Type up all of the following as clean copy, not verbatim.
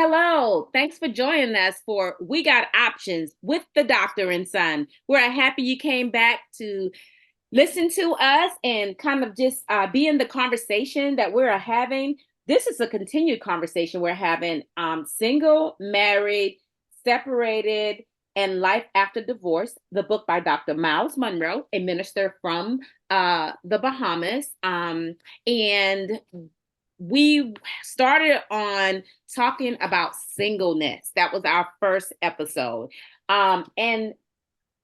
Hello. Thanks for joining us for We Got Options with the Doctor and Son. We're happy you came back to listen to us and kind of just be in the conversation that we're having. This is a continued conversation we're having, single, married, separated, and life after divorce, the book by Dr. Miles Monroe, a minister from the Bahamas. And we started on talking about singleness. That was our first episode. And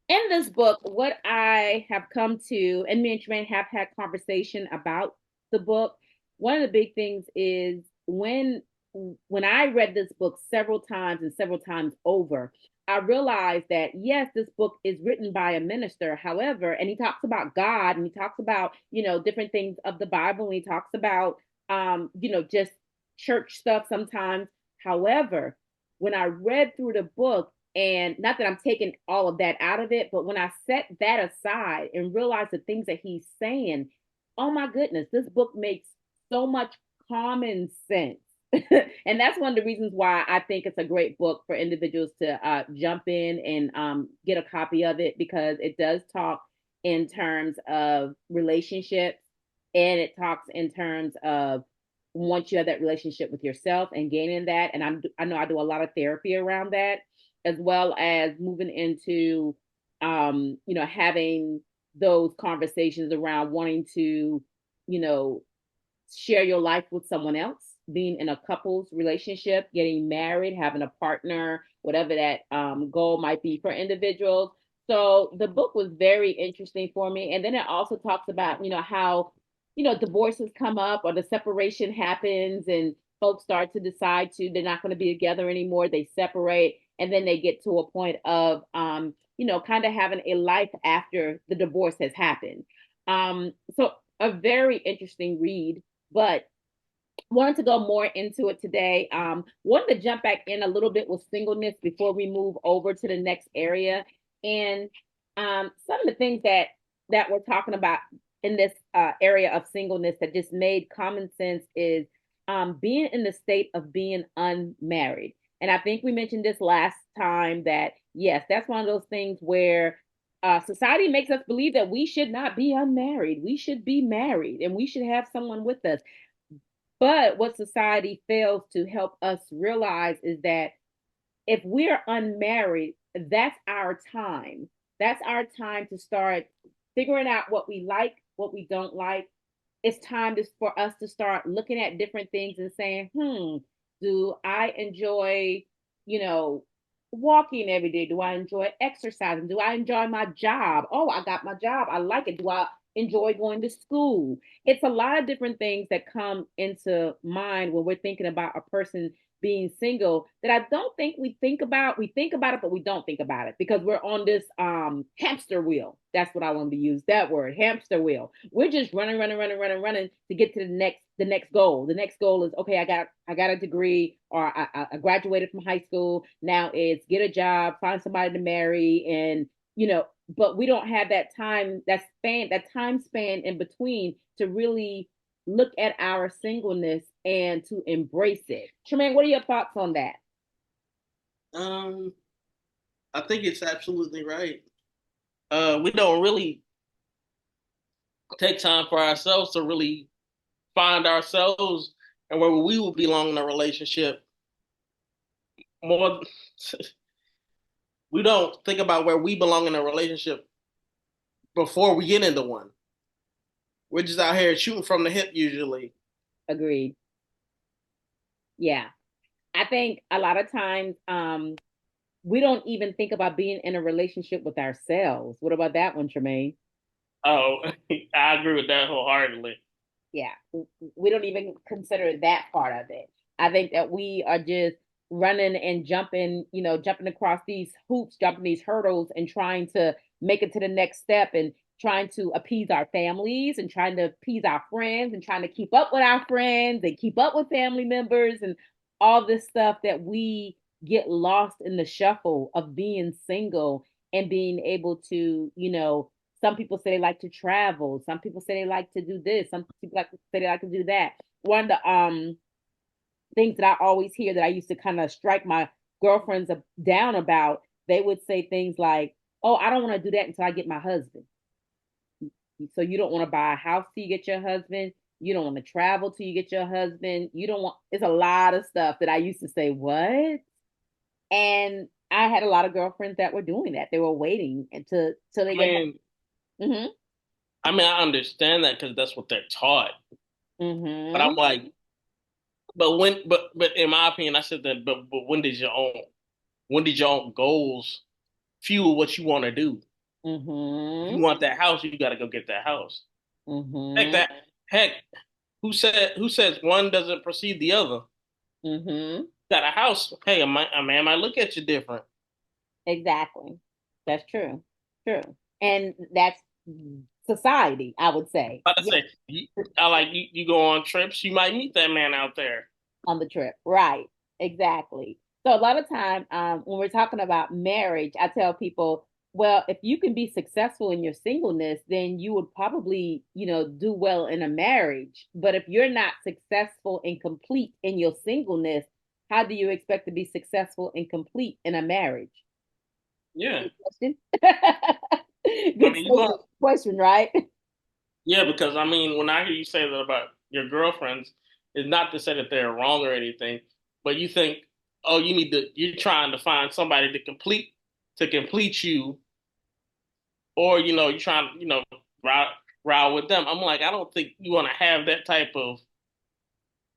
in this book, what I have come to, and me and Tremaine have had conversation about the book. One of the big things is when I read this book several times and several times over, I realized that yes, this book is written by a minister. However, and he talks about God and he talks about, different things of the Bible, and he talks about just church stuff sometimes. However, when I read through the book, and not that I'm taking all of that out of it, but when I set that aside and realize the things that he's saying, oh my goodness, this book makes so much common sense. And that's one of the reasons why I think it's a great book for individuals to jump in and get a copy of it, because it does talk in terms of relationships, and it talks in terms of once you have that relationship with yourself and gaining that. And I know I do a lot of therapy around that, as well as moving into having those conversations around wanting to, you know, share your life with someone else, being in a couples relationship, getting married, having a partner, whatever that goal might be for individuals. So the book was very interesting for me. And then it also talks about, how, divorces come up or the separation happens and folks start to decide they're not going to be together anymore. They separate, and then they get to a point of, kind of having a life after the divorce has happened. So a very interesting read, but wanted to go more into it today. Wanted to jump back in a little bit with singleness before we move over to the next area. And some of the things that we're talking about in this area of singleness that just made common sense is being in the state of being unmarried. And I think we mentioned this last time that yes, that's one of those things where society makes us believe that we should not be unmarried. We should be married and we should have someone with us. But what society fails to help us realize is that if we're unmarried, that's our time. That's our time to start figuring out what we like, what we don't like. It's time for us to start looking at different things and saying, do I enjoy, you know, walking every day? Do I enjoy exercising? Do I enjoy my job? Oh, I got my job. I like it. Do I enjoy going to school? It's a lot of different things that come into mind when we're thinking about a person being single that I don't think we think about. We think about it, but we don't think about it because we're on this hamster wheel. That's what I wanted to use, that word, hamster wheel. We're just running, running, running, running, running to get to the next goal. The next goal is okay, I got a degree, or I graduated from high school. Now it's get a job, find somebody to marry, and but we don't have that time, that time span in between to really look at our singleness and to embrace it. Tremaine, what are your thoughts on that? Um, I think it's absolutely right. We don't really take time for ourselves to really find ourselves and where we will belong in a relationship. More, we don't think about where we belong in a relationship before we get into one. We're just out here shooting from the hip usually. Agreed. Yeah. I think a lot of times we don't even think about being in a relationship with ourselves. What about that one, Tremaine? Oh, I agree with that wholeheartedly. Yeah, we don't even consider that part of it. I think that we are just running and jumping, jumping across these hoops, jumping these hurdles, and trying to make it to the next step, and trying to appease our families and trying to appease our friends and trying to keep up with our friends and keep up with family members and all this stuff that we get lost in the shuffle of being single and being able to, some people say they like to travel. Some people say they like to do this. Some people like to say they like to do that. One of things that I always hear that I used to kind of strike my girlfriends down about, they would say things like, "Oh, I don't want to do that until I get my husband." So you don't want to buy a house till you get your husband. You don't want to travel till you get your husband. You don't want, it's a lot of stuff that I used to say, what? And I had a lot of girlfriends that were doing that. They were waiting until till they I get. mean, Mm-hmm. I understand that because that's what they're taught. But I'm Mm-hmm. like, but in my opinion, I said that. But when did your own goals fuel what you want to do? If you Mm-hmm. want that house, you got to go get that house. Heck, Mm-hmm. that heck, who says one doesn't precede the other? Mm-hmm. Got a house. Hey, a man might look at you different. Exactly. That's true. True. And that's society, I would say. Like I Yeah, say, I like you go on trips, you might meet that man out there. on the trip. Right. Exactly. So a lot of time, when we're talking about marriage, I tell people, well, if you can be successful in your singleness, then you would probably, do well in a marriage. But if you're not successful and complete in your singleness, how do you expect to be successful and complete in a marriage? Yeah, Good question. I Good mean, you going question, right? yeah, because I mean, when I hear you say that about your girlfriends, it's not to say that they're wrong or anything, but you think, oh, you're trying to find somebody to complete you, or you're trying, ride ride with them. I'm like, I don't think you want to have that type of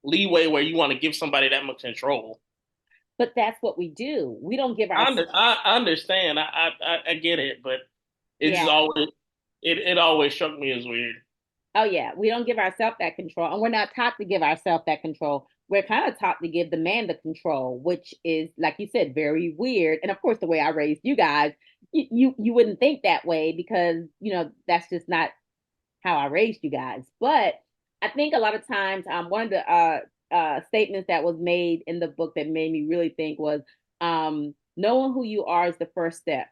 leeway where you want to give somebody that much control. But that's what we do. We don't give ourselves. I understand. I get it, but it Yeah. just always it always struck me as weird. Oh, yeah. We don't give ourselves that control. And we're not taught to give ourselves that control. We're kind of taught to give the man the control, which is, like you said, very weird. And of course, the way I raised you guys, you wouldn't think that way because, that's just not how I raised you guys. But I think a lot of times, one of the statements that was made in the book that made me really think was, knowing who you are is the first step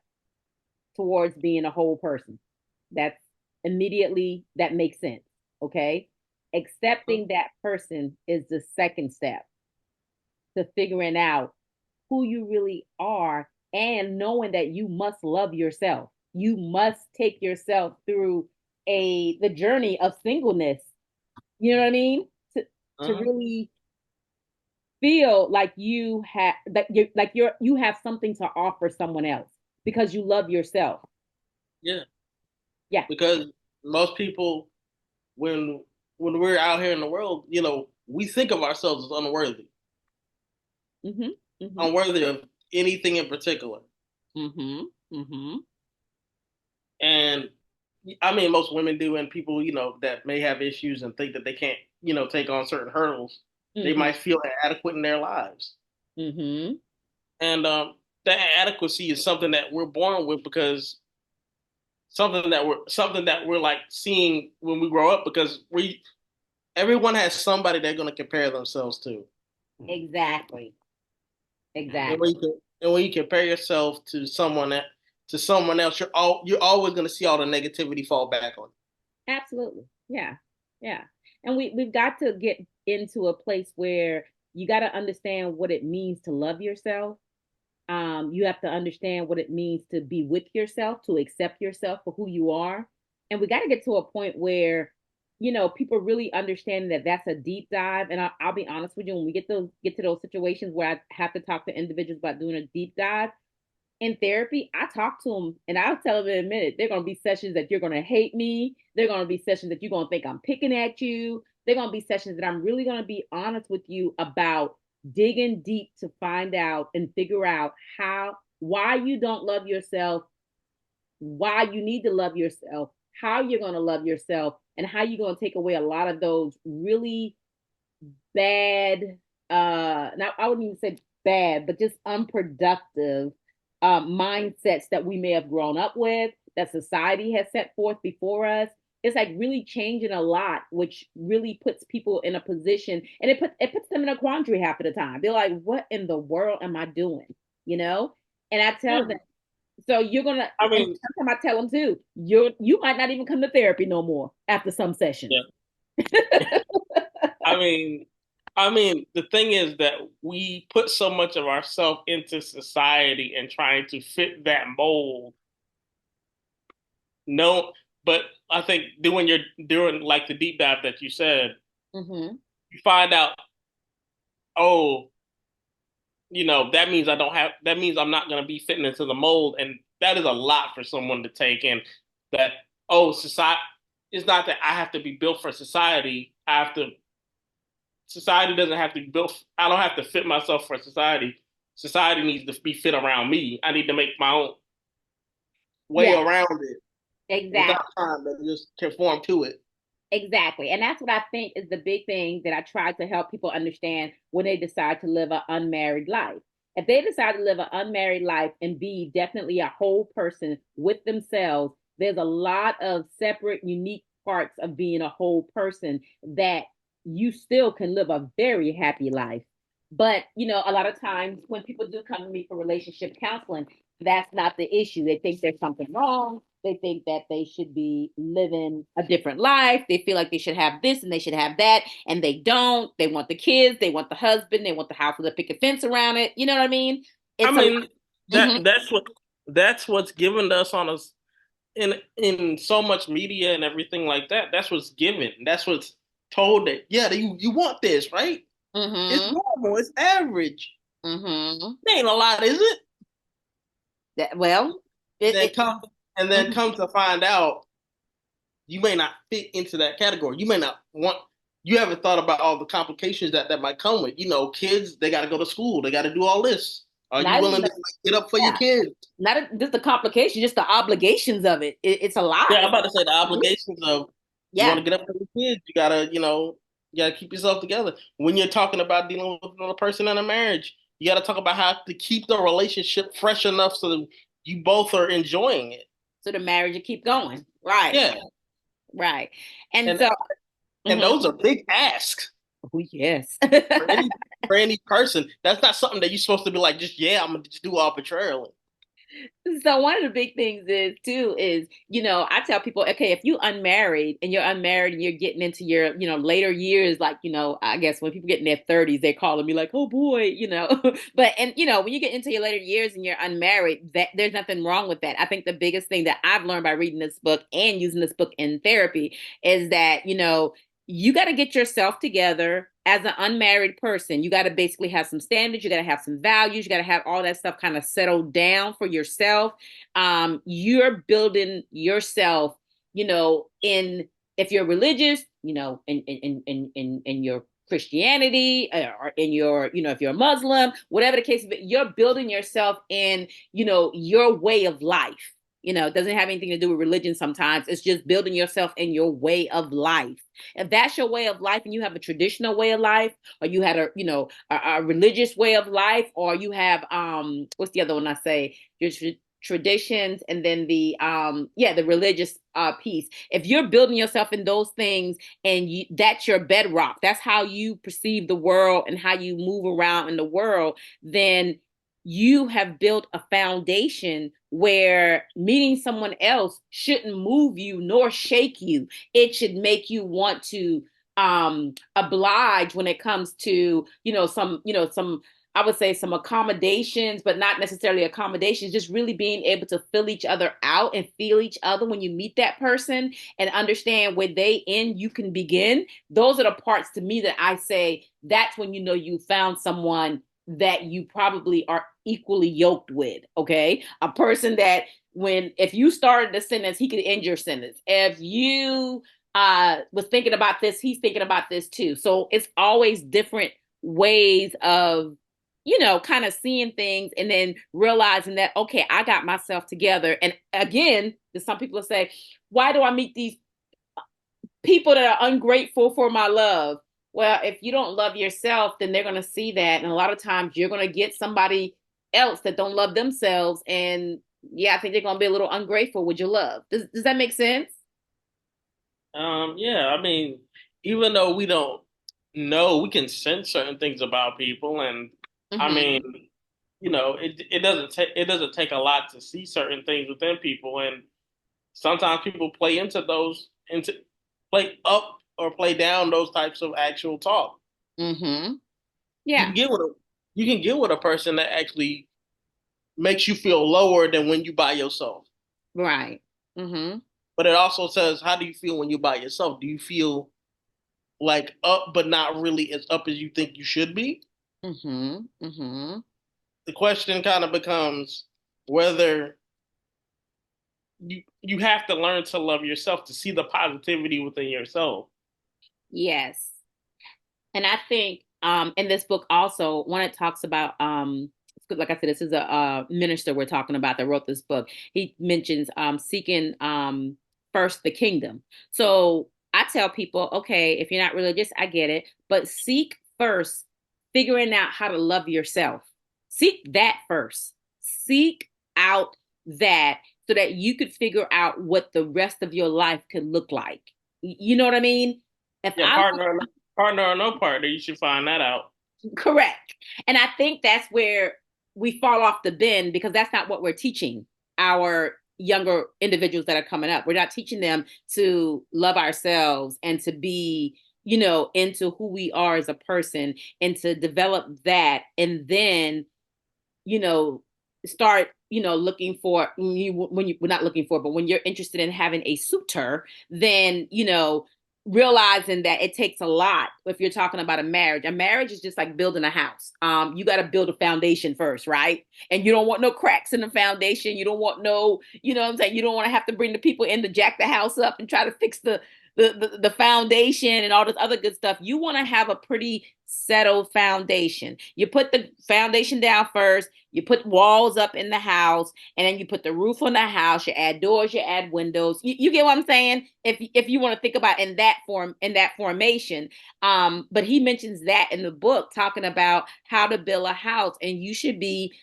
towards being a whole person. That's immediately, that makes sense. Okay. Accepting that person is the second step to figuring out who you really are and knowing that you must love yourself. You must take yourself through the journey of singleness. You know what I mean? To Uh-huh. really feel like you have that you have something to offer someone else because you love yourself. Yeah, Yeah. because most people when we're out here in the world, we think of ourselves as Mm-hmm. Mm-hmm. unworthy of anything in particular. Mm-hmm. Mm-hmm. And I mean, most women do, and people, that may have issues and think that they can't, take on certain hurdles, they Mm-hmm. might feel inadequate in their lives. Mm-hmm. And that adequacy is something that we're born with because something that we're like seeing when we grow up because everyone has somebody they're going to compare themselves to. Exactly. And Exactly. when you compare yourself to someone else, you're always going to see all the negativity fall back on Absolutely. Yeah. Yeah. And we've got to get into a place where you got to understand what it means to love yourself. You have to understand what it means to be with yourself, to accept yourself for who you are. And we got to get to a point where, people really understand that that's a deep dive. And I'll be honest with you, when we get to those situations where I have to talk to individuals about doing a deep dive, in therapy, I talk to them and I'll tell them in a minute, they're going to be sessions that you're going to hate me. They're going to be sessions that you're going to think I'm picking at you. They're going to be sessions that I'm really going to be honest with you about digging deep to find out and figure out why you don't love yourself, why you need to love yourself, how you're going to love yourself, and how you're going to take away a lot of those really bad, now I wouldn't even say bad, but just unproductive mindsets that we may have grown up with, that society has set forth before us. It's like really changing a lot, which really puts people in a position, and it puts them in a quandary half of the time. They're like, "What in the world am I doing?" You know. And I tell you. them, so you're gonna, I and mean, sometimes I tell them too, you might not even come to therapy no more after some sessions. yeah. I mean, I mean, the thing is that we put so much of ourselves into society and trying to fit that mold. No, but I think doing like the deep dive that you said, Hmm. you find out, oh, that means that means I'm not going to be fitting into the mold. And that is a lot for someone to take in that, oh, society, it's not that I have to be built for society. Society doesn't have to be built. I don't have to fit myself for society. Society needs to be fit around me. I need to make my own way Yeah, around it without exactly. trying to just conform to it. Exactly. And that's what I think is the big thing that I try to help people understand when they decide to live an unmarried life. If they decide to live an unmarried life and be definitely a whole person with themselves, there's a lot of separate, unique parts of being a whole person that you still can live a very happy life. But, a lot of times when people do come to me for relationship counseling, that's not the issue. They think there's something wrong. They think that they should be living a different life. They feel like they should have this and they should have that, and they don't. They want the kids, they want the husband, they want the house with a picket fence around it. You know what I mean? I It's a mean, that mhm. that's what's given us on us in so much media and everything like that. That's what's given. That's what's told that, yeah, you want this, right? It's Mhm. normal, it's average. Mhm. It ain't a lot, is it? Well, And it, then it come and then mhm. come to find out you may not fit into that category. You may not want you haven't thought about all the complications that might come with. Kids, they gotta go to school, they gotta do all this. Are you Not even willing to the, like, get up for your yeah, kids? just the complication, just the obligations of it. It's a lot. Yeah, I'm It's a about to say the lot. obligations of you want Yeah. to get up for your kids, you gotta keep yourself together. When you're talking about dealing with another person in a marriage, you gotta talk about how to keep the relationship fresh enough so that you both are enjoying it. So the marriage will keep going. Right. Yeah. Right. And And so, and mhm. those are big asks Oh, yes. for any person. That's not something that you're supposed to be like, just yeah, I'm gonna just do arbitrarily. So one of the big things is too is, I tell people, okay, if you unmarried and you're unmarried and you're getting into your, later years, like, I guess when people get in their 30s, they're calling me like, oh boy, but and when you get into your later years and you're unmarried, that there's nothing wrong with that. I think the biggest thing that I've learned by reading this book and using this book in therapy is that, you got to get yourself together as an unmarried person. You got to basically have some standards. You got to have some values. You got to have all that stuff kind of settled down for yourself. You're building yourself, in if you're religious, in your Christianity, or in your, if you're a Muslim, whatever the case, but you're building yourself in, your way of life. It doesn't have anything to do with religion sometimes. It's just building yourself in your way of life. If that's your way of life and you have a traditional way of life, or you had a religious way of life, or you have what's the other one I say? Your traditions, and then the religious piece. If you're building yourself in those things and that's your bedrock, that's how you perceive the world and how you move around in the world, then you have built a foundation where meeting someone else shouldn't move you nor shake you. It should make you want to oblige when it comes to, some, I would say, some accommodations, but not necessarily accommodations, just really being able to fill each other out and feel each other when you meet that person and understand where they end, you can begin. Those are the parts to me that I say that's when you found someone that you probably are equally yoked with. Okay. A person that if you started the sentence, he could end your sentence. If you was thinking about this, he's thinking about this too. So it's always different ways of, kind of seeing things and then realizing that, okay, I got myself together. And again, some people say, why do I meet these people that are ungrateful for my love? Well, if you don't love yourself, then they're going to see that. And a lot of times you're going to get somebody else that don't love themselves. And yeah, I think they're going to be a little ungrateful with your love. Does that make sense? Yeah, I mean, even though we don't know, we can sense certain things about people, and I Mm-hmm. mean, it doesn't take a lot to see certain things within people, and sometimes people play up or play down those types of actual talk. Mm-hmm. You Yeah. can get with a you can get with a person that actually makes you feel lower than when you by yourself. Right. Mm-hmm. But it also says, how do you feel when you by yourself? Do you feel like up, but not really as up as you think you should be? Mm-hmm. Mm-hmm. The question kind of becomes whether you have to learn to love yourself to see the positivity within yourself. Yes. And I think in this book also, when it talks about like I said, this is a minister we're talking about that wrote this book. He mentions seeking first the kingdom. So I tell people, okay, if you're not religious, I get it, but seek first figuring out how to love yourself. Seek that first. Seek out that so that you could figure out what the rest of your life could look like. You know what I mean? If Yeah, I partner or no partner, you should find that out. Correct. And I think that's where we fall off the bend because that's not what we're teaching our younger individuals that are coming up. We're not teaching them to love ourselves and to be, into who we are as a person and to develop that and then, you know, start, looking for when you we're not looking for, but when you're interested in having a suitor, then, realizing that it takes a lot if you're talking about a marriage is just like building a house. You got to build a foundation first, right? And you don't want no cracks in the foundation. You don't want no, what I'm saying, you don't want to have to bring the people in to jack the house up and try to fix the foundation and all this other good stuff. You want to have a pretty settled foundation. You put the foundation down first, you put walls up in the house, and then you put the roof on the house. You add doors, you add windows. You get what I'm saying? If you want to think about in that formation. But he mentions that in the book, talking about how to build a house, and you should be,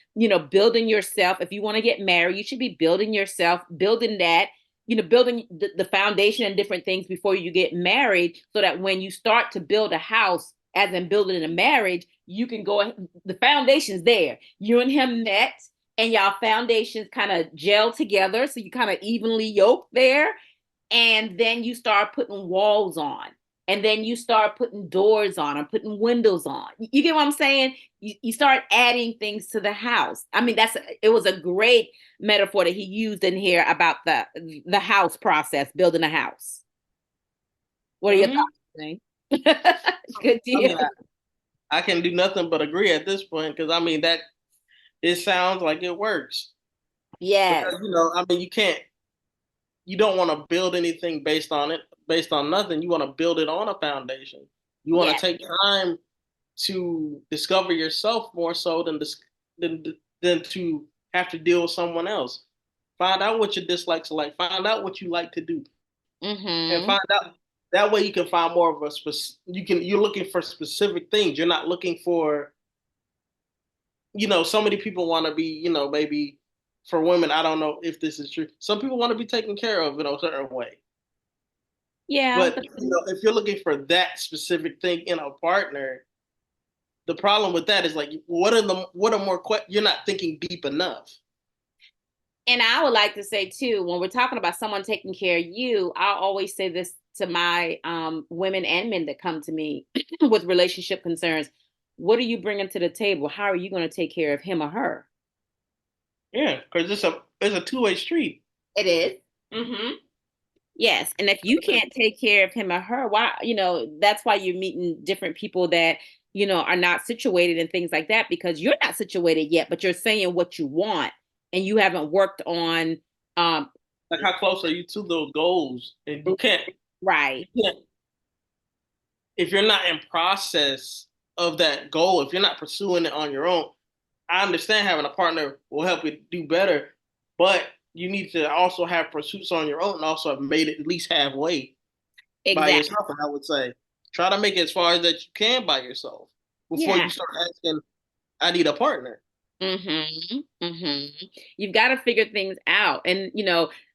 building yourself. If you want to get married, you should be building yourself, building that, building the foundation and different things before you get married, so that when you start to build a house, as in building a marriage, you can go, the foundation's there. You and him met and y'all foundations kind of gel together. So you kind of evenly yoked there. And then you start putting walls on. And then you start putting doors on and putting windows on. You get what I'm saying? You start adding things to the house. I mean, it was a great metaphor that he used in here about the house process, building a house. What are your Hmm thoughts? Good I deal. mean, I can do nothing but agree at this point because I mean that it sounds like it works Yes. because I mean you don't want to build anything based on nothing. You want to build it on a foundation. You want to Yes. take time to discover yourself more so than than to have to deal with someone else. Find out what your dislikes are like. Find out what you like to do, and Mm-hmm. find out that way you can find more of a you're looking for specific things. You're not looking for so many people want to be maybe for women. I don't know if this is true. Some people want to be taken care of in a certain way. Yeah. But if you're looking for that specific thing in a partner, the problem with that is like, what are more you're not thinking deep enough. And I would like to say too, when we're talking about someone taking care of you, I always say this to my women and men that come to me with relationship concerns. What are you bringing to the table? How are you going to take care of him or her? Yeah, because it's a two-way street. It is. Mm-hmm. Yes. And if you can't take care of him or her, why, that's why you're meeting different people that, are not situated and things like that, because you're not situated yet, but you're saying what you want and you haven't worked on, um, Like how close are you to those goals? And right. you can't if you're not in process of that goal, if you're not pursuing it on your own. I understand having a partner will help you do better, but you need to also have pursuits on your own and also have made it at least halfway by Exactly. yourself. And I would say try to make it as far as that you can by yourself before Yeah. you start asking, I need a partner. Mm-hmm. Mm-hmm. You've got to figure things out. And,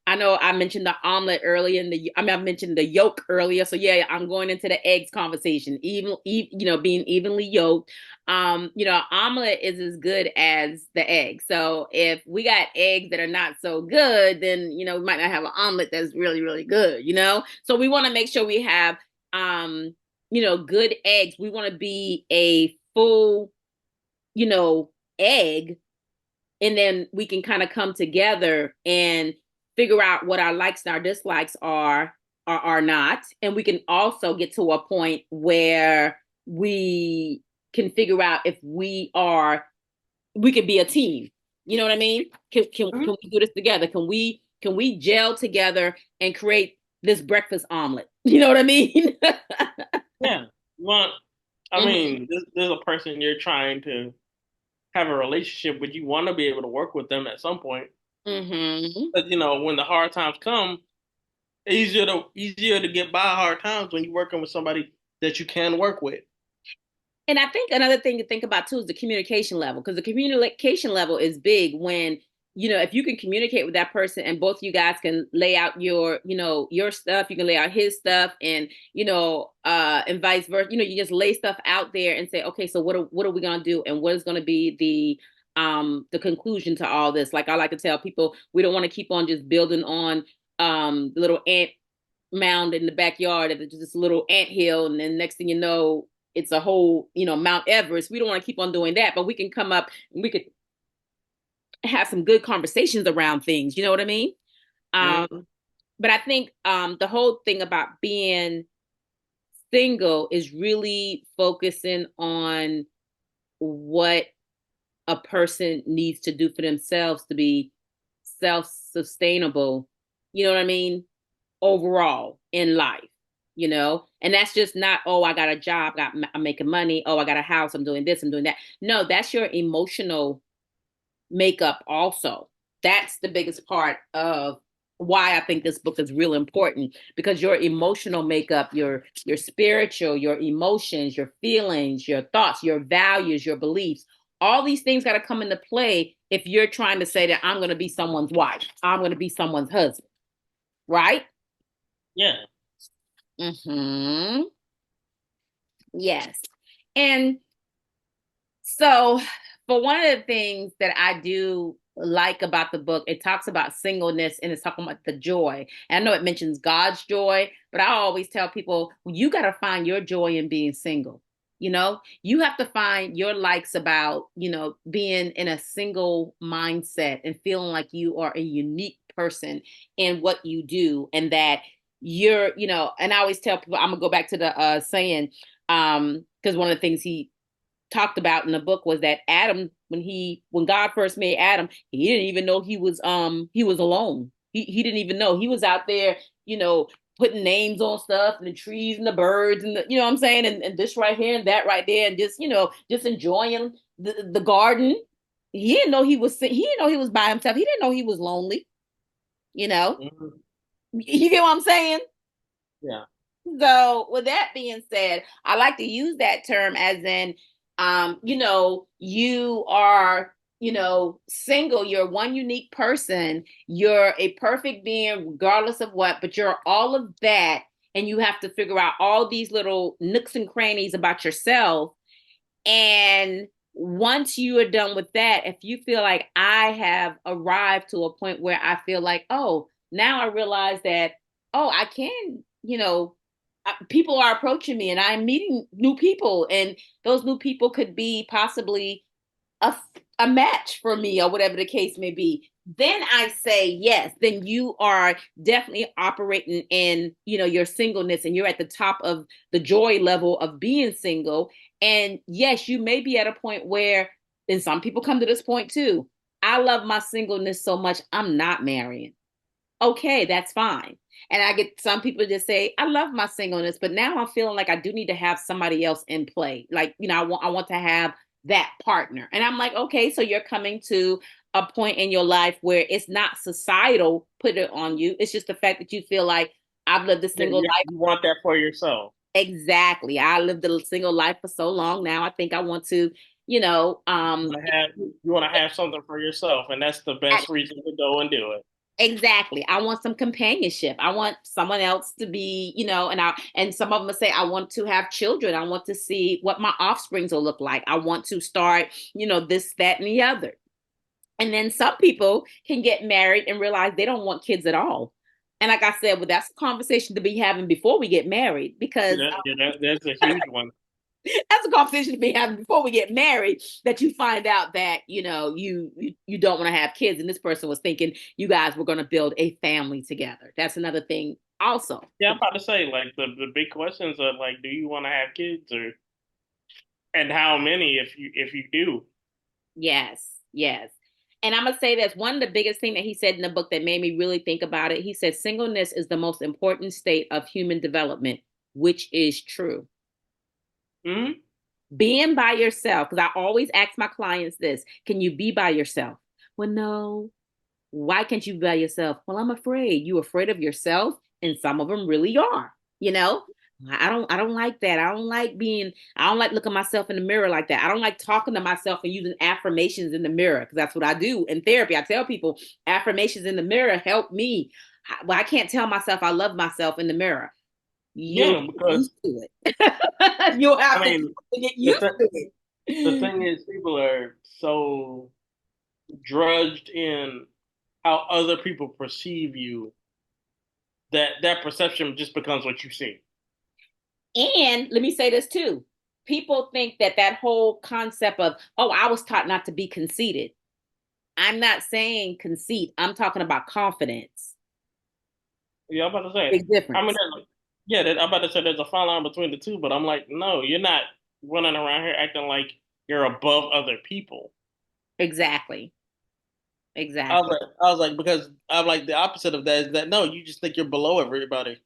I know I mentioned the omelet earlier I mentioned the yolk earlier. So yeah, I'm going into the eggs conversation. Being evenly yolked. Omelet is as good as the egg. So if we got eggs that are not so good, then, we might not have an omelet that's really, really good, So we want to make sure we have good eggs. We want to be a full, you know, egg, and then we can kind of come together and figure out what our likes and our dislikes are or are not. And we can also get to a point where we can figure out if we could be a team. You know what I mean? Can we do this together? Can we gel together and create this breakfast omelet? You know what I mean? Yeah. Well, I Hmm. mean, this is a person you're trying to have a relationship with. You want to be able to work with them at some point. Hmm. But when the hard times come, easier to get by hard times when you're working with somebody that you can work with. And I think another thing to think about too is the communication level, because the communication level is big when, if you can communicate with that person and both you guys can lay out your stuff, you can lay out his stuff, and vice versa. You just lay stuff out there and say, okay, so what are we gonna do, and what is gonna be the conclusion to all this? Like I like to tell people, we don't want to keep on just building on the little ant mound in the backyard, if it's just a little ant hill, and then next thing you know, it's a whole, Mount Everest. We don't want to keep on doing that, but we can come up and we could have some good conversations around things. You know what I mean? Mhm. But I think the whole thing about being single is really focusing on what a person needs to do for themselves to be self-sustainable. You know what I mean? Overall in life, and that's just not, oh, I got a job, I'm making money, oh, I got a house, I'm doing this, I'm doing that. No, that's your emotional makeup also. That's the biggest part of why I think this book is real important, because your emotional makeup, your spiritual, your emotions, your feelings, your thoughts, your values, your beliefs, all these things got to come into play if you're trying to say that I'm going to be someone's wife, I'm going to be someone's husband, right? Yeah. Mhm. Yes. And so, for one of the things that I do like about the book, it talks about singleness and it's talking about the joy. And I know it mentions God's joy, but I always tell people, you got to find your joy in being single. You have to find your likes about, being in a single mindset and feeling like you are a unique person in what you do, and that and I always tell people, I'm gonna go back to the saying, because one of the things he talked about in the book was that Adam, when God first made Adam, he didn't even know he was alone. He didn't even know. He was out there, putting names on stuff, and the trees and the birds, and you know what I'm saying, and this right here and that right there, and just enjoying the garden. He didn't know he didn't know he was by himself. He didn't know he was lonely, you know. Mhm. You get what I'm saying? Yeah. So, with that being said, I like to use that term as in, you are, single. You're one unique person. You're a perfect being, regardless of what, but you're all of that. And you have to figure out all these little nooks and crannies about yourself. And once you are done with that, if you feel like I have arrived to a point where I feel like, oh, now I realize that, oh, I can, people are approaching me and I'm meeting new people, and those new people could be possibly a, a match for me or whatever the case may be, then I say yes, then you are definitely operating in, your singleness, and you're at the top of the joy level of being single. And yes, you may be at a point where, and some people come to this point too, I love my singleness so much, I'm not marrying. Okay, that's fine. And I get some people just say, I love my singleness, but now I'm feeling like I do need to have somebody else in play. Like, I want to have that partner. And I'm like, okay, so you're coming to a point in your life where it's not societal put it on you. It's just the fact that you feel like I've lived a Yeah, single life. you want that for yourself. Exactly. I lived a single life for so long now. I think I want to, you know, You um want to have you want to have something for yourself, and that's the best reason to go and do it. Exactly. I want some companionship. I want someone else to be, and some of them say, I want to have children. I want to see what my offsprings will look like. I want to start, this, that, and the other. And then some people can get married and realize they don't want kids at all. And like I said, well, that's a conversation to be having before we get married, because That's a huge one. that's a conversation to be having before we get married, that you find out that, you don't want to have kids. And this person was thinking you guys were going to build a family together. That's another thing also. Yeah, I'm about to say like the big questions are like, do you want to have kids or and how many if you do? Yes, yes. And I'm gonna say that's one of the biggest thing that he said in the book that made me really think about it. He said singleness is the most important state of human development, which is true. Hmm. Being by yourself, because I always ask my clients this: can you be by yourself? Well, no. Why can't you be by yourself? Well, I'm afraid. You afraid of yourself, and some of them really are. You know, I don't like that. I don't like looking myself in the mirror like that. I don't like talking to myself and using affirmations in the mirror, because that's what I do in therapy. I tell people affirmations in the mirror help me. Well, I can't tell myself I love myself in the mirror. You'll Yeah, get because used to it. You'll I have to mean get the used th to the it. thing is people are so drudged in how other people perceive you that that perception just becomes what you see. And let me say this too. People think that that whole concept of, oh, I was taught not to be conceited. I'm not saying conceit. I'm talking about confidence. Yeah, I'm about to say. Big I mean, difference. I'm about to say there's a fine line between the two, but I'm like, no, you're not running around here acting like you're above other people. Exactly. Exactly. I was like, because I'm like the opposite of that is that no, you just think you're below everybody.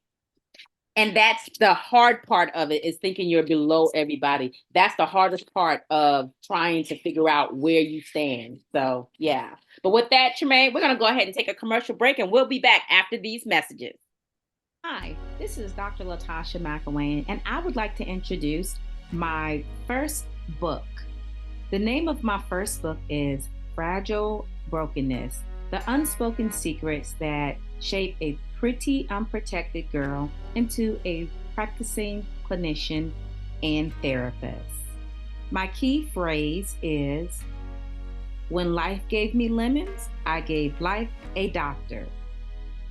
And that's the hard part of it, is thinking you're below everybody. That's the hardest part of trying to figure out where you stand. So, yeah. But with that, Tremaine, we're going to go ahead and take a commercial break, and we'll be back after these messages. Hi, this is Dr. Latasha McElwain, and I would like to introduce my first book. The name of my first book is Fragile Brokenness: The Unspoken Secrets That Shape a Pretty Unprotected Girl into a Practicing Clinician and Therapist. My key phrase is, when life gave me lemons, I gave life a doctor.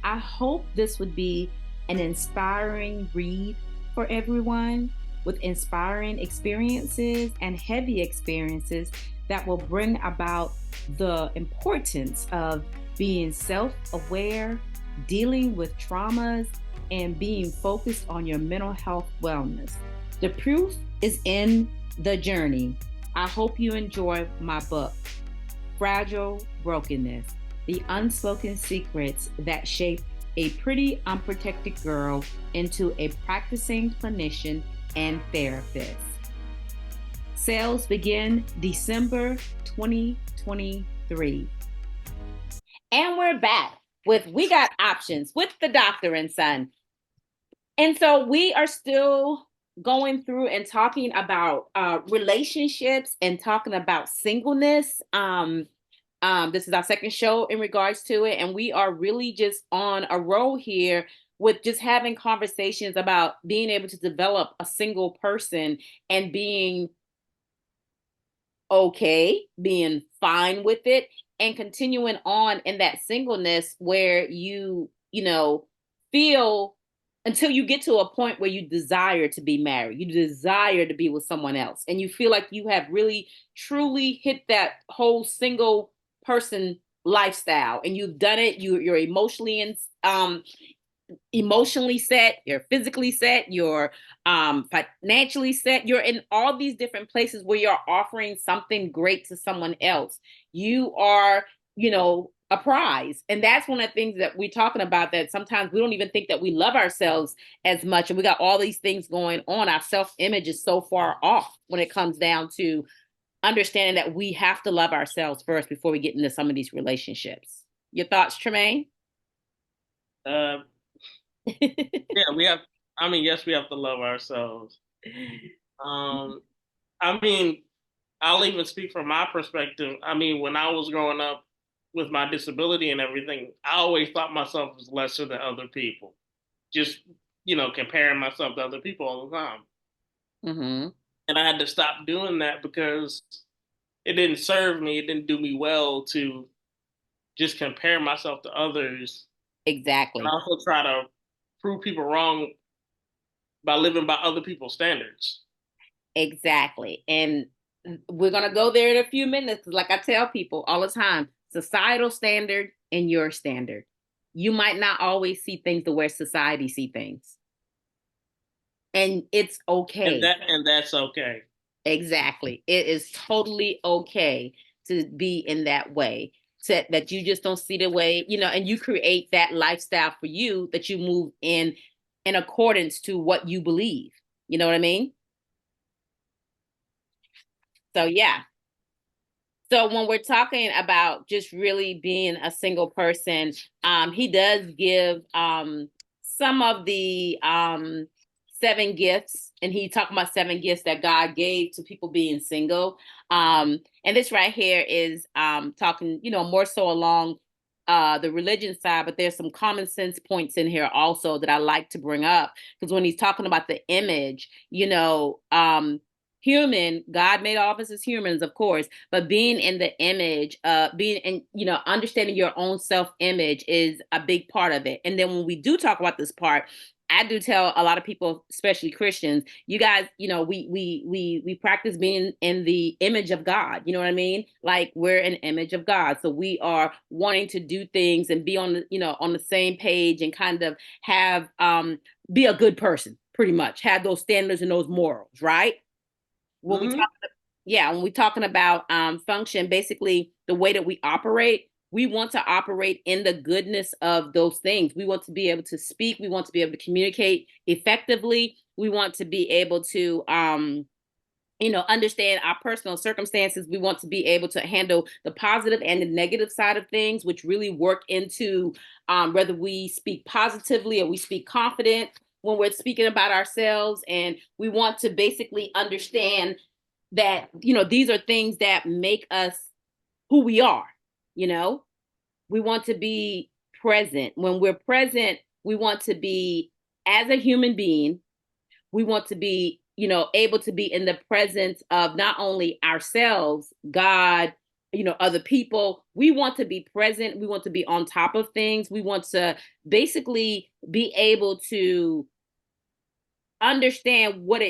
I hope this would be an inspiring read for everyone, with inspiring experiences and heavy experiences that will bring about the importance of being self aware, dealing with traumas, and being focused on your mental health wellness. The proof is in the journey. I hope you enjoy my book, Fragile Brokenness: The Unspoken Secrets That Shape a Pretty Unprotected Girl into a Practicing Clinician and Therapist. Sales begin December 2023. And we're back with We Got Options with the Doctor and Son. And so we are still going through and talking about relationships and talking about singleness. This is our second show in regards to it, and we are really just on a roll here with just having conversations about being able to develop a single person and being okay, being fine with it, and continuing on in that singleness where you feel, until you get to a point where you desire to be married, you desire to be with someone else, and you feel like you have really truly hit that whole single person lifestyle, and you've done it. You're emotionally set, you're physically set, you're financially set, you're in all these different places where you're offering something great to someone else. You are, a prize. And that's one of the things that we're talking about, that sometimes we don't even think that we love ourselves as much. And we got all these things going on. Our self-image is so far off when it comes down to understanding that we have to love ourselves first before we get into some of these relationships. Your thoughts, Tremaine? Uh, yeah, we have. I mean, yes, we have to love ourselves. Um, I mean, I'll even speak from my perspective. I mean, when I was growing up with my disability and everything, I always thought myself was lesser than other people. Just, comparing myself to other people all the time. Mm-hmm. And I had to stop doing that because it didn't serve me. It didn't do me well to just compare myself to others and Exactly. also try to prove people wrong by living by other people's standards. Exactly. And we're going to go there in a few minutes. Like I tell people all the time, societal standard and your standard. You might not always see things the way society see things. And it's And okay. that's okay. Exactly. It is totally okay to be in that way. That you just don't see the way, and you create that lifestyle for you that you move in accordance to what you believe. You know what I mean? So yeah. So when we're talking about just really being a single person, he does give some of the seven gifts, and he talked about seven gifts that God gave to people being single. And this right here is talking, more so along the religion side, but there's some common sense points in here also that I like to bring up because when he's talking about the image, human, God made all of us as humans, of course, but being in the image, being in, understanding your own self-image is a big part of it. And then when we do talk about this part, I do tell a lot of people, especially Christians, you guys, we practice being in the image of God. You know what I mean? Like we're an image of God, so we are wanting to do things and be on on the same page and kind of have be a good person, pretty much have those standards and those morals, right? When we Hmm. when we're talking about function, basically the way that we operate, we want to operate in the goodness of those things. We want to be able to speak. We want to be able to communicate effectively. We want to be able to, understand our personal circumstances. We want to be able to handle the positive and the negative side of things, which really work into whether we speak positively or we speak confident when we're speaking about ourselves. And we want to basically understand that these are things that make us who we are. you know we want to be present. When we're present, we want to be, as a human being, we want to be able to be in the presence of not only ourselves, God, other people. We want to be present. We want to be on top of things. We want to basically be able to understand what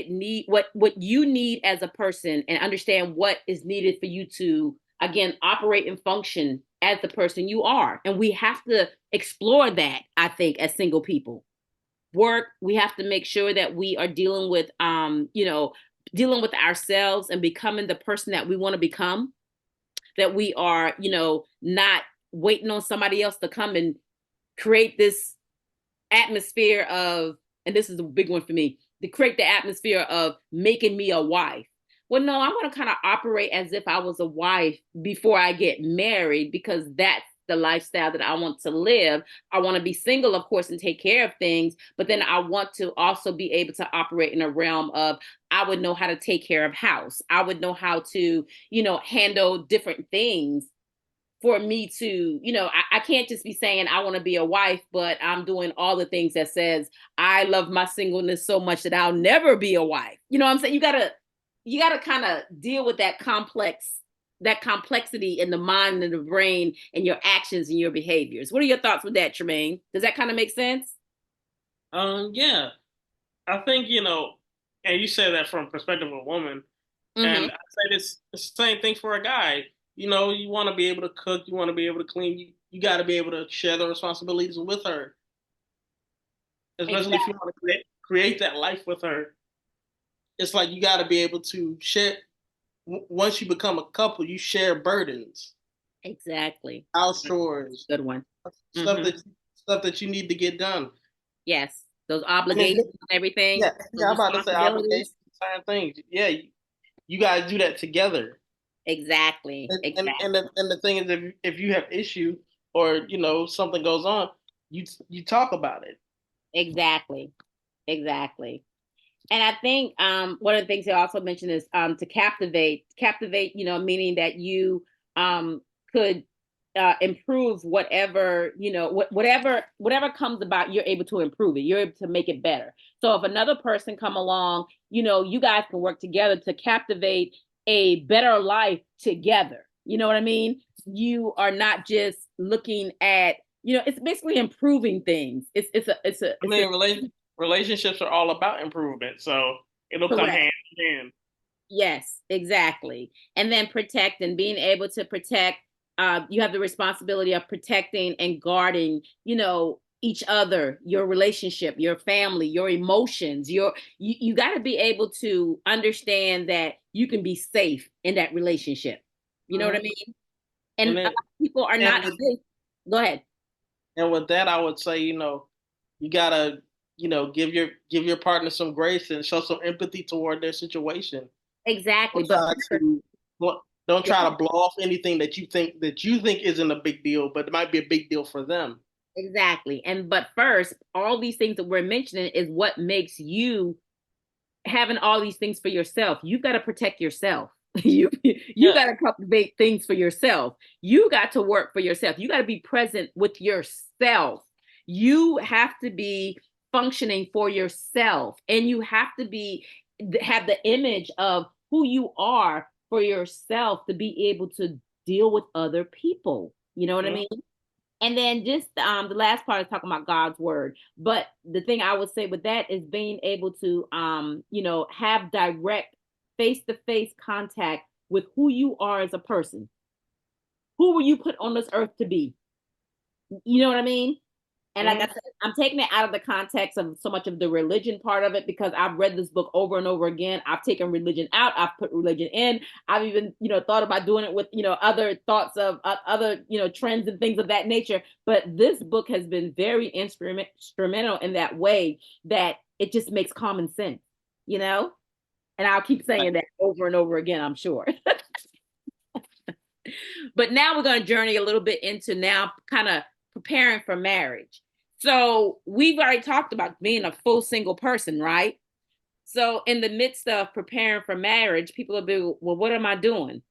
you need as a person, and understand what is needed for you to again operate and function as the person you are. And we have to explore that, I think, as single people. Work, we have to make sure that we are dealing with dealing with ourselves and becoming the person that we want to become, that we are not waiting on somebody else to come and create this atmosphere of, and this is a big one for me, to create the atmosphere of making me a wife. Well, no, I'm going to kind of operate as if I was a wife before I get married, because that's the lifestyle that I want to live. I want to be single, of course, and take care of things, but then I want to also be able to operate in a realm of, I would know how to take care of house. I would know how to, handle different things for me to, I can't just be saying I want to be a wife, but I'm doing all the things that says I love my singleness so much that I'll never be a wife. You know what I'm saying? You gotta kind of deal with that complexity in the mind and the brain and your actions and your behaviors. What are your thoughts with that, Tremaine? Does that kind of make sense? Yeah, I think and you say that from perspective of a woman, Mm-hmm. and I say this the same thing for a guy. You want to be able to cook, you want to be able to clean, you got to be able to share the responsibilities with her, especially if you Exactly. want to create that life with her. It's like you got to be able to share. Once you become a couple, you share burdens, Exactly. house chores, Good one. stuff Mm-hmm. that you need to get done. Yes. Those And if obligations you, and everything, yeah, those I'm about to say responsibilities. obligations, certain things. Yeah, you guys do that together. Exactly. Exactly. And the thing is, if you have issue or something goes on, you talk about it. Exactly. Exactly. And I think one of the things they also mentioned is to captivate, meaning that you could improve whatever, whatever comes about, you're able to improve it. You're able to make it better. So if another person come along, you guys can work together to captivate a better life together. You know what I mean? You are not just looking at it's basically improving things. I It's a mean, relationships are all about improvement, so it'll come correct. hand in hand. Yes, exactly. And then protect and being able to protect, you have the responsibility of protecting and guarding, each other, your relationship, your family, your emotions, you got to be able to understand that you can be safe in that relationship. You know what I Mhm. mean? And And a lot then, of people are and not with safe. Go ahead. and with that, I would say, you gotta, give your partner some grace and show some empathy toward their situation. Exactly. Don't But try first, to don't go try to ahead. blow off anything that you think isn't a big deal, but it might be a big deal for them. Exactly. And but first, all these things that we're mentioning is what makes you having all these things for yourself. You got to protect yourself. You Yeah, got to cultivate things for yourself. You got to work for yourself. You got to be present with yourself. You have to be functioning for yourself, and you have to be have the image of who you are for yourself to be able to deal with other people. You know what I mhm. mean? And then just the last part is talking about God's word. But the thing I would say with that is being able to have direct face-to-face contact with who you are as a person. Who were you put on this earth to be? You know what I mean? And like I Mhm. said, I'm taking it out of the context of so much of the religion part of it because I've read this book over and over again. I've taken religion out. I've put religion in. I've even, thought about doing it with, other thoughts of other, trends and things of that nature. But this book has been very instrumental in that way that it just makes common sense, you know? And I'll keep saying that over and over again, I'm sure. But now we're going to journey a little bit into now kind of preparing for marriage. So we've already talked about being a full single person, right? So in the midst of preparing for marriage, people will be, well, what am I doing?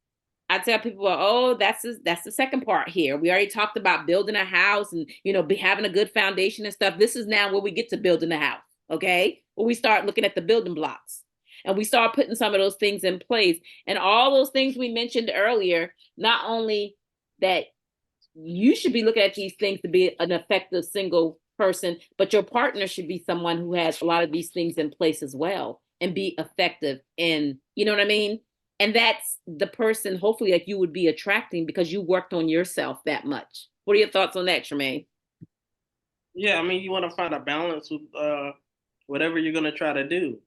I tell people, well, oh, that's the second part here. We already talked about building a house and be having a good foundation and stuff. This is now where we get to building a house, okay? Where we start looking at the building blocks and we start putting some of those things in place. And all those things we mentioned earlier, not only that you should be looking at these things to be an effective single person, but your partner should be someone who has a lot of these things in place as well and be effective in, you know what I mean? And that's the person hopefully that you would be attracting because you worked on yourself that much. What are your thoughts on that, Tremaine? Yeah, I mean, you want to find a balance with whatever you're gonna try to do.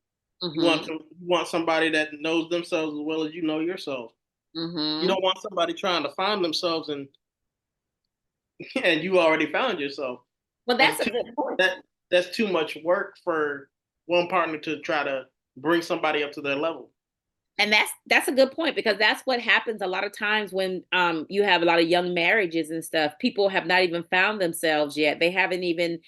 Mm-hmm. You want somebody that knows themselves as well as you know yourself. You Mm-hmm. don't want somebody trying to find themselves and you already found yourself. Well, That's that's a too good point. that's too much work for one partner to try to bring somebody up to their level. And that's a good point because that's what happens a lot of times when you have a lot of young marriages and stuff. People have not even found themselves yet. They haven't even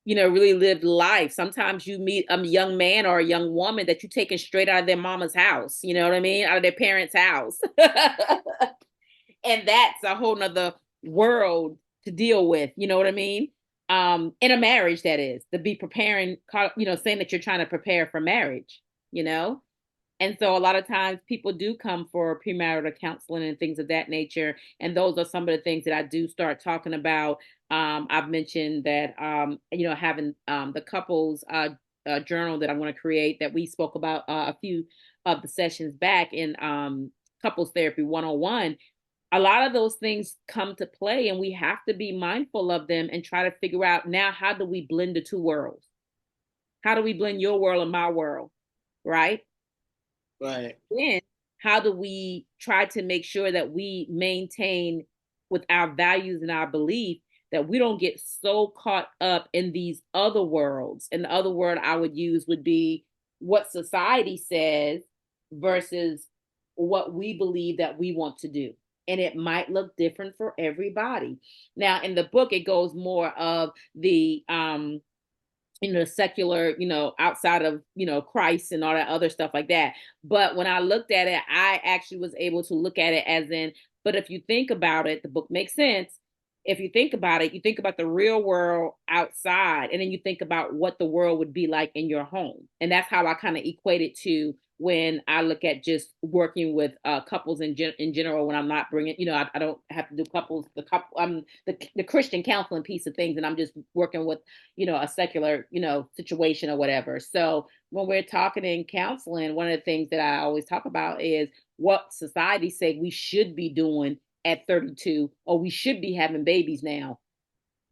really lived life. Sometimes you meet a young man or a young woman that you taken straight out of their mama's house, you know what I mean, out of their parents' house. And that's a whole nother world to deal with, you know what I mean, in a marriage, that is to be preparing, saying that you're trying to prepare for marriage, you know. And so a lot of times people do come for premarital counseling and things of that nature. And those are some of the things that I do start talking about. I've mentioned that, having the couples journal that I want to create that we spoke about a few of the sessions back in couples therapy 101. A lot of those things come to play and we have to be mindful of them and try to figure out now, how do we blend the two worlds? How do we blend your world and my world? Right? Right. Then how do we try to make sure that we maintain with our values and our belief that we don't get so caught up in these other worlds? And the other word I would use would be what society says versus what we believe that we want to do. And it might look different for everybody. Now, in the book, it goes more of the secular, outside of, Christ and all that other stuff like that. But when I looked at it, I actually was able to look at it as in, but if you think about it, the book makes sense. If you think about it, you think about the real world outside, and then you think about what the world would be like in your home. And that's how I kind of equate it to when I look at just working with couples in general. When I'm not bringing, I don't have to do couples. I'm the Christian counseling piece of things, and I'm just working with a secular situation or whatever. So when we're talking in counseling, one of the things that I always talk about is what society say we should be doing at 32, or we should be having babies now.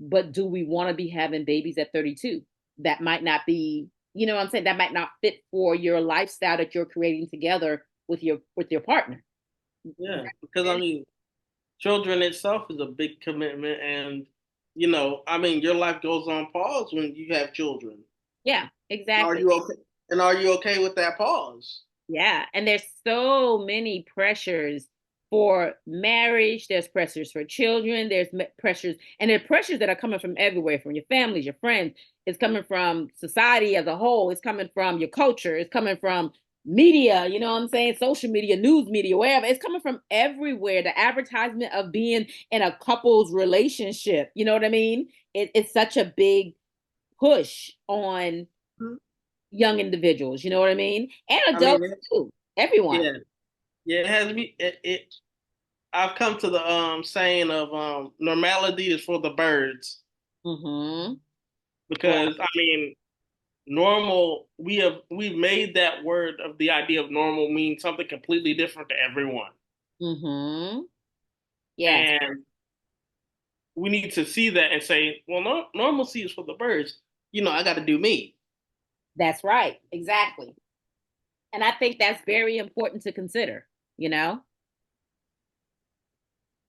But do we want to be having babies at 32? That might not be, what I'm saying, that might not fit for your lifestyle that you're creating together with your partner. Yeah, because I mean, children itself is a big commitment, and I mean, your life goes on pause when you have children. Yeah, Are exactly. you okay? And are you okay with that pause? Yeah, and there's so many pressures for marriage. There's pressures for children. There's pressures, and there are pressures that are coming from everywhere, from your families, your friends. It's coming from society as a whole. It's coming from your culture. It's coming from media. You know what I'm saying? Social media, news media, wherever. It's coming from everywhere. The advertisement of being in a couple's relationship. You know what I mean? It's such a big push on Mhm. young individuals, you know what I mean? And I mean, adults too, everyone. yeah, yeah. It has me. I've come to the saying of normality is for the birds, Mm-hmm. Right. because I mean, normal, we've made that word of the idea of normal mean something completely different to everyone, Mm-hmm. Yes, and we need to see that and say, well, no, normalcy is for the birds. I got to do me. that's right. Exactly. And I think that's very important to consider, you know?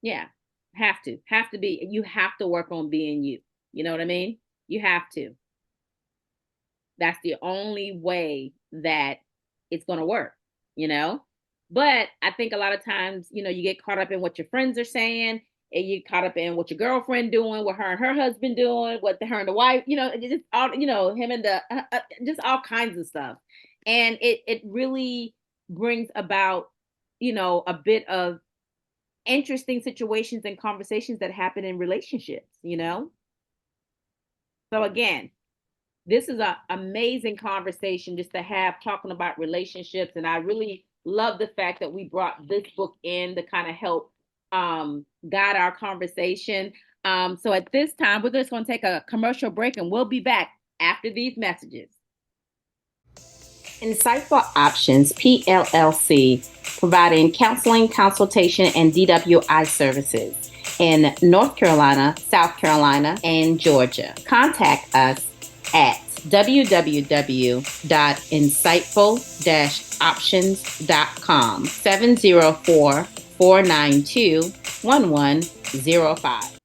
Yeah. You have to work on being you. You know what I mean? You have to. That's the only way that it's going to work, you know? But I think a lot of times, you get caught up in what your friends are saying, and you caught up in what your girlfriend doing, what her and her husband doing, what her and the wife, just all, him and the, just all kinds of stuff. And it really brings about, a bit of interesting situations and conversations that happen in relationships. So again, this is an amazing conversation just to have talking about relationships. And I really love the fact that we brought this book in to kind of help guide our conversation. So at this time, we're just going to take a commercial break, and we'll be back after these messages. Insightful Options, PLLC, providing counseling, consultation, and DWI services in North Carolina, South Carolina, and Georgia. Contact us at www.insightful-options.com 704-492-1105.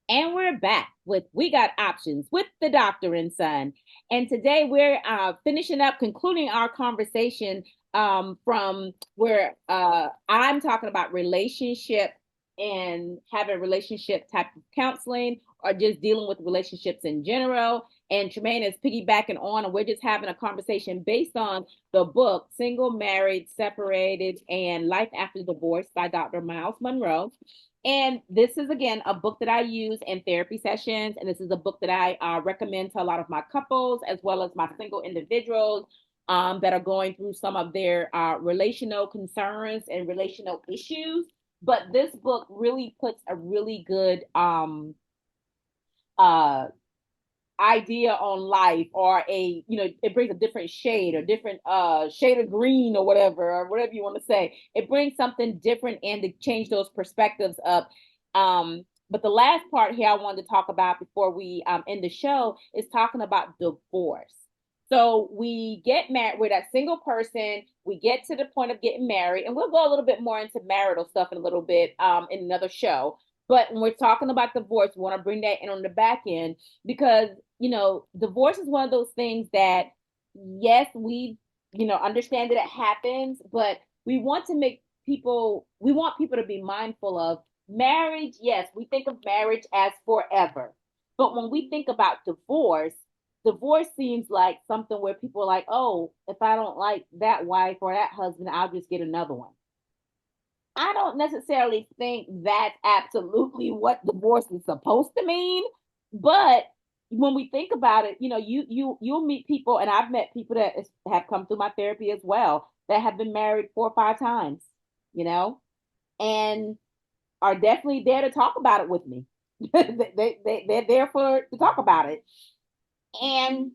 And we're back with We Got Options with the Doctor and Son. And today we're finishing up, concluding our conversation from where I'm talking about relationship and having relationship type of counseling, or just dealing with relationships in general. And Tremaine is piggybacking on, and we're just having a conversation based on the book Single, Married, Separated, and Life After Divorce by Dr. Miles Monroe. And this is, again, a book that I use in therapy sessions. And this is a book that I recommend to a lot of my couples, as well as my single individuals that are going through some of their relational concerns and relational issues. But this book really puts a really good uh, idea on life, or it brings a different shade, or different shade of green, or whatever you want to say. It brings something different and to change those perspectives up. But the last part here I wanted to talk about before we end the show is talking about divorce. So we get married, we're that single person, we get to the point of getting married, and we'll go a little bit more into marital stuff in a little bit in another show. But when we're talking about divorce, we want to bring that in on the back end, because divorce is one of those things that, yes, we, understand that it happens, but we want people to be mindful of marriage. Yes, we think of marriage as forever. But when we think about divorce seems like something where people are like, oh, if I don't like that wife or that husband, I'll just get another one. I don't necessarily think that's absolutely what divorce is supposed to mean, but when we think about it, you'll meet people, and I've met people that have come through my therapy as well, that have been married 4 or 5 times, you know, and are definitely there to talk about it with me. They're there to talk about it. And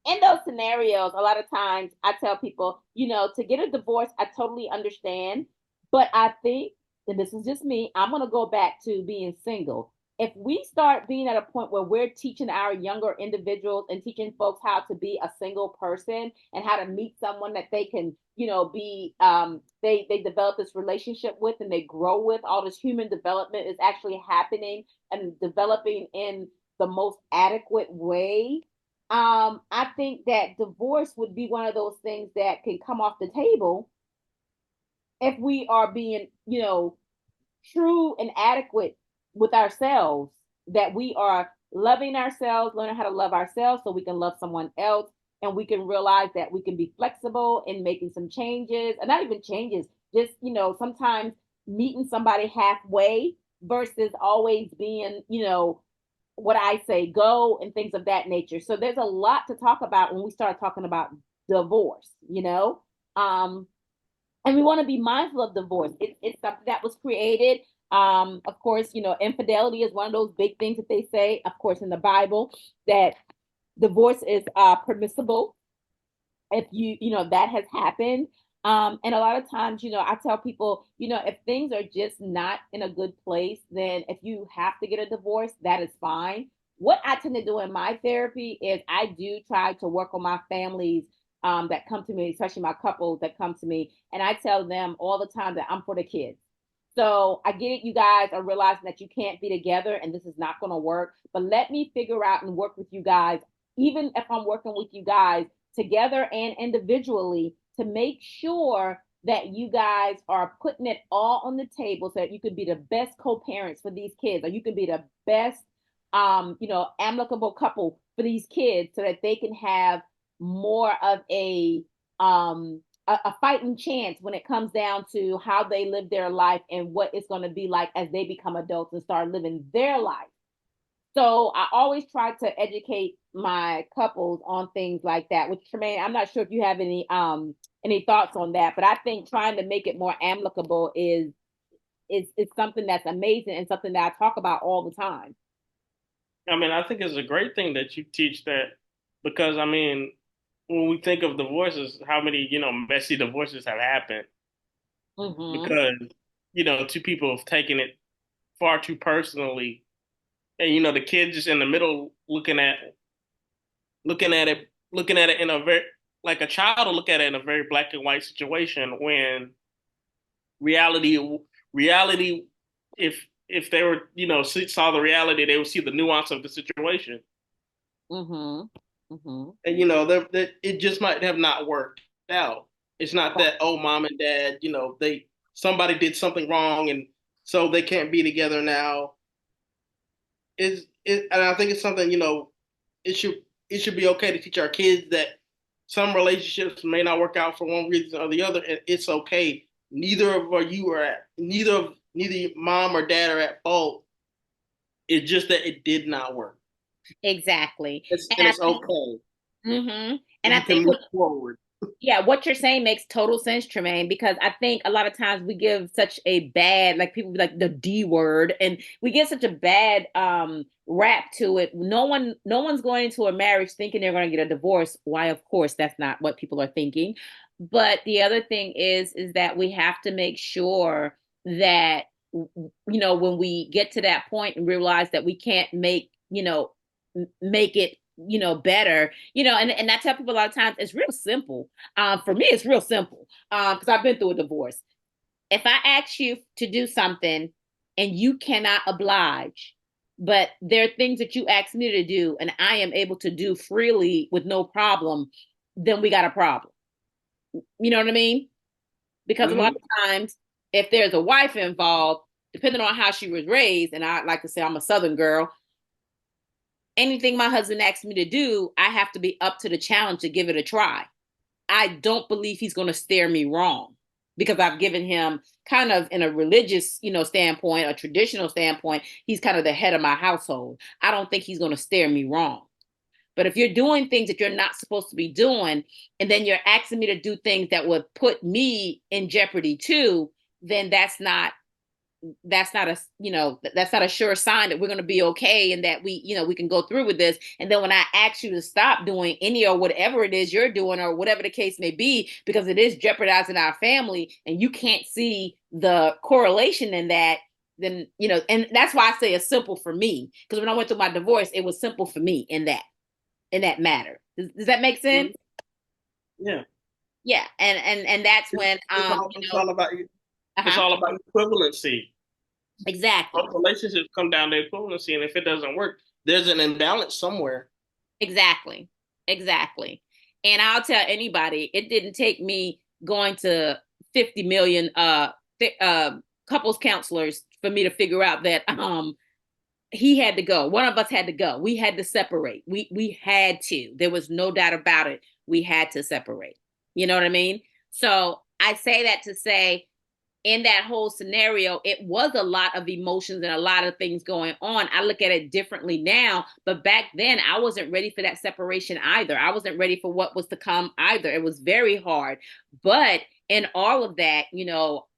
in those scenarios, a lot of times I tell people, to get a divorce, I totally understand. But I think, and this is just me, I'm going to go back to being single. If we start being at a point where we're teaching our younger individuals and teaching folks how to be a single person and how to meet someone that they can, be, they develop this relationship with and they grow with, all this human development is actually happening and developing in the most adequate way. I think that divorce would be one of those things that can come off the table if we are being, true and adequate with ourselves, that we are loving ourselves, learning how to love ourselves so we can love someone else. And we can realize that we can be flexible in making some changes, and not even changes, just, sometimes meeting somebody halfway versus always being, what I say, go and things of that nature. So there's a lot to talk about when we start talking about divorce. And we want to be mindful of divorce. It's something that was created. Of course, infidelity is one of those big things that they say, of course, in the Bible, that divorce is permissible if that has happened. And a lot of times, I tell people, if things are just not in a good place, then if you have to get a divorce, that is fine. What I tend to do in my therapy is I do try to work on my families that come to me, especially my couples that come to me, and I tell them all the time that I'm for the kids. So I get it, you guys are realizing that you can't be together and this is not going to work, but let me figure out and work with you guys, even if I'm working with you guys together and individually, to make sure that you guys are putting it all on the table so that you can be the best co-parents for these kids, or you can be the best amicable couple for these kids so that they can have more of a fighting chance when it comes down to how they live their life and what it's going to be like as they become adults and start living their life. So I always try to educate my couples on things like that. Which, Tremaine, I'm not sure if you have any thoughts on that, but I think trying to make it more amicable is something that's amazing and something that I talk about all the time. I mean, I think it's a great thing that you teach that because I mean, when we think of divorces, how many, messy divorces have happened Mm-hmm. because, two people have taken it far too personally. And, the kid just in the middle looking at it in a very, like a child will look at it in a very black and white situation when reality, reality, if they were, saw the reality, they would see the nuance of the situation. Mm-hmm. Mm-hmm. And that it just might have not worked out. It's not that oh, mom and dad, they somebody did something wrong and so they can't be together now. And I think it's something it should be okay to teach our kids that some relationships may not work out for one reason or the other, and it's okay. Neither mom or dad are at fault. It's just that it did not work. Exactly. And it's okay. Mm-hmm. And And I you can think move forward. yeah, what you're saying makes total sense, Tremaine, because I think a lot of times we give such a bad, like people be like the D word, and we give such a bad rap to it. No one's going into a marriage thinking they're going to get a divorce. Why, of course, that's not what people are thinking. But the other thing is that we have to make sure that when we get to that point and realize that we can't make it better, and I tell people a lot of times it's real simple. For me, it's real simple because I've been through a divorce. If I ask you to do something and you cannot oblige, but there are things that you ask me to do and I am able to do freely with no problem, then we got a problem. You know what I mean? Because a lot Mm-hmm. of times, if there's a wife involved, depending on how she was raised, and I like to say I'm a Southern girl, anything my husband asks me to do, I have to be up to the challenge to give it a try. I don't believe he's going to steer me wrong because I've given him kind of in a religious, standpoint, a traditional standpoint, he's kind of the head of my household. I don't think he's going to steer me wrong. But if you're doing things that you're not supposed to be doing, and then you're asking me to do things that would put me in jeopardy too, then that's not a that's not a sure sign that we're going to be okay and that we can go through with this. And then when I ask you to stop doing any or whatever it is you're doing or whatever the case may be, because it is jeopardizing our family and you can't see the correlation in that, then and that's why I say it's simple for me, because when I went through my divorce, it was simple for me in that matter. Does that make sense? Yeah. Yeah. And that's when It's all about it's uh-huh, all about equivalency. exactly. Most relationships come down to equivalency, and if it doesn't work, there's an imbalance somewhere. Exactly. Exactly. And I'll tell anybody, it didn't take me going to 50 million couples counselors for me to figure out that he had to go. One of us had to go. We had to separate. We had to. There was no doubt about it. We had to separate. You know what I mean? So I say that to say, in that whole scenario, it was a lot of emotions and a lot of things going on. I look at it differently now, but back then I wasn't ready for that separation either. I wasn't ready for what was to come either. It was very hard. But in all of that,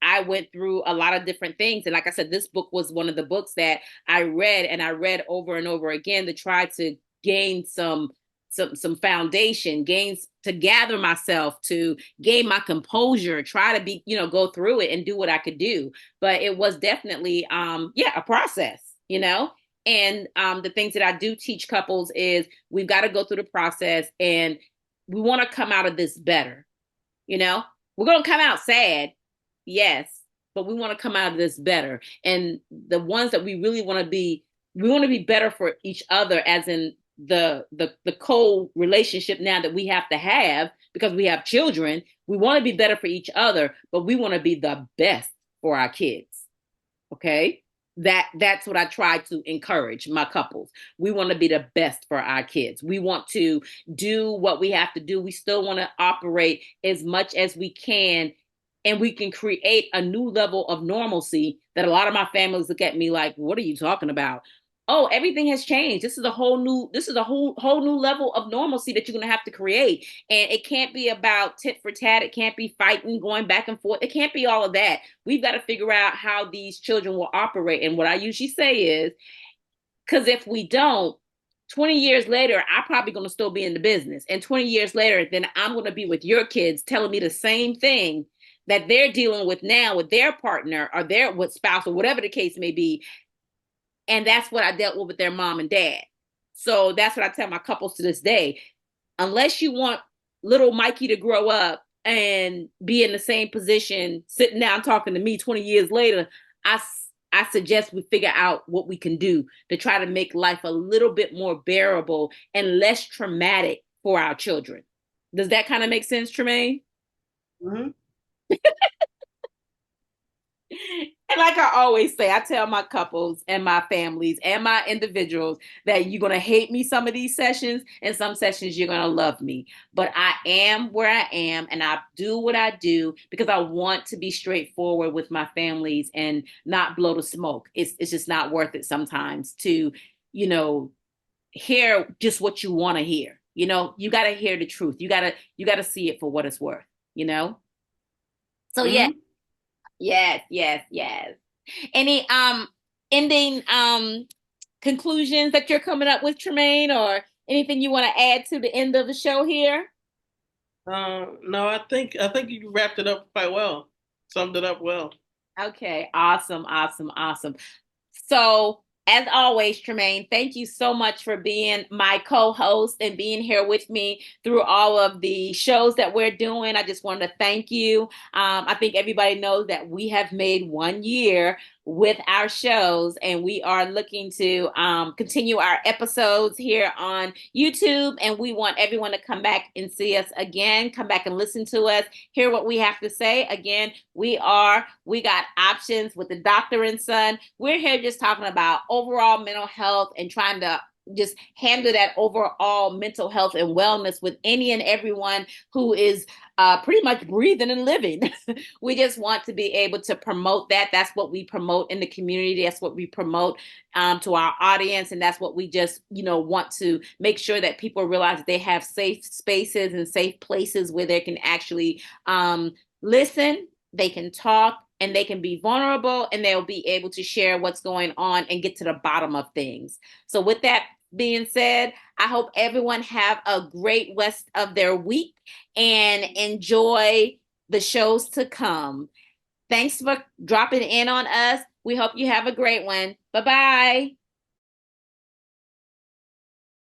I went through a lot of different things. And like I said, this book was one of the books that I read, and I read over and over again to try to gain some foundation, gains to gather myself, to gain my composure, try to be, go through it and do what I could do. But it was definitely a process. And the things that I do teach couples is we've got to go through the process, and we want to come out of this better. We're going to come out sad, yes, but we want to come out of this better. And the ones that we really want to be, we want to be better for each other, as in the co-relationship now that we have to have because we have children. We want to be better for each other, but we want to be the best for our kids. Okay? That's what I try to encourage my couples. We want to be the best for our kids. We want to do what we have to do. We still want to operate as much as we can, and we can create a new level of normalcy that a lot of my families look at me like, what are you talking about? Oh, everything has changed. This is a whole new level of normalcy that you're going to have to create. And it can't be about tit for tat. It can't be fighting, going back and forth. It can't be all of that. We've got to figure out how these children will operate. And what I usually say is, because if we don't, 20 years later, I'm probably going to still be in the business. And 20 years later, then I'm going to be with your kids telling me the same thing that they're dealing with now with their partner or their with spouse or whatever the case may be. And that's what I dealt with their mom and dad. So that's what I tell my couples to this day. Unless you want little Mikey to grow up and be in the same position, sitting down talking to me 20 years later, I suggest we figure out what we can do to try to make life a little bit more bearable and less traumatic for our children. Does that kind of make sense, Tremaine? Mm-hmm. And like I always say, I tell my couples and my families and my individuals that you're going to hate me some of these sessions, and some sessions you're going to love me. But I am where I am, and I do what I do because I want to be straightforward with my families and not blow the smoke. It's just not worth it sometimes to, hear just what you want to hear. You got to hear the truth. You got to see it for what it's worth. So yeah. Mm-hmm. Yes, yes, yes. Any ending conclusions that you're coming up with, Tremaine, or anything you want to add to the end of the show here? No, I think you wrapped it up quite well. Summed it up well. Okay, awesome, awesome, awesome. So, as always, Tremaine, thank you so much for being my co-host and being here with me through all of the shows that we're doing. I just wanted to thank you. I think everybody knows that we have made 1 year with our shows, and we are looking to continue our episodes here on YouTube. And we want everyone to come back and see us again, come back and listen to us, hear what we have to say. Again, we got options with the Doctor and Son. We're here just talking about overall mental health and trying to just handle that overall mental health and wellness with any and everyone who is pretty much breathing and living. We just want to be able to promote that. That's what we promote in the community. That's what we promote to our audience. And that's what we just, want to make sure that people realize that they have safe spaces and safe places where they can actually listen, they can talk, and they can be vulnerable, and they'll be able to share what's going on and get to the bottom of things. So with that being said, I hope everyone have a great rest of their week and enjoy the shows to come. Thanks for dropping in on us. We hope you have a great one. Bye-bye.